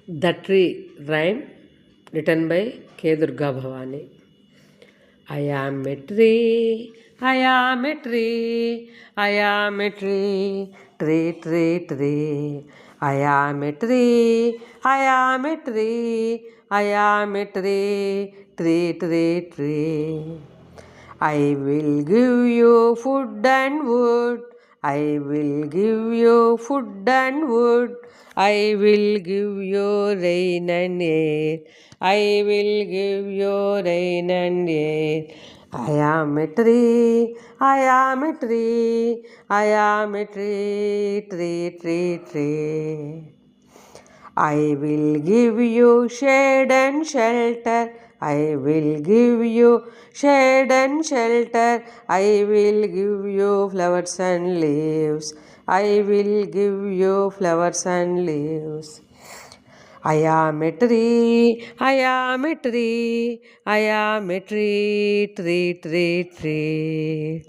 The Tree rhyme written by K. Durga Bhavani. I am a tree, I am a tree, I am a tree, tree, tree, tree. I am a tree, I am a tree, I am a tree, tree, tree, tree. I will give you food and wood. I will give you food and wood. I will give you rain and air. I will give you rain and air. I am a tree. I am a tree. I am a tree. Tree, tree, tree. I will give you shade and shelter. I will give you shade and shelter. I will give you flowers and leaves. I will give you flowers and leaves. I am a tree, I am a tree, I am a tree, tree, tree, tree.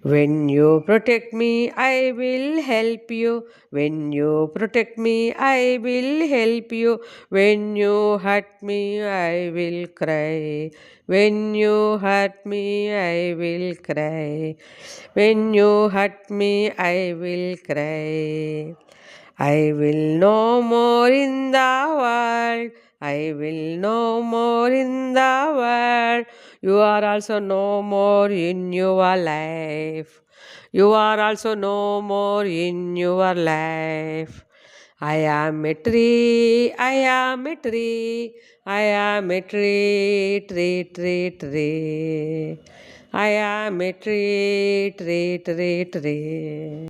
When you protect me, I will help you. When you protect me, I will help you. When you hurt me, I will cry. When you hurt me, I will cry. When you hurt me, I will cry. I will no more in the world. I will no more in the world. You are also no more in your life. You are also no more in your life. I am a tree, I am a tree, I am a tree, tree, tree, tree. I am a tree, tree, tree, tree.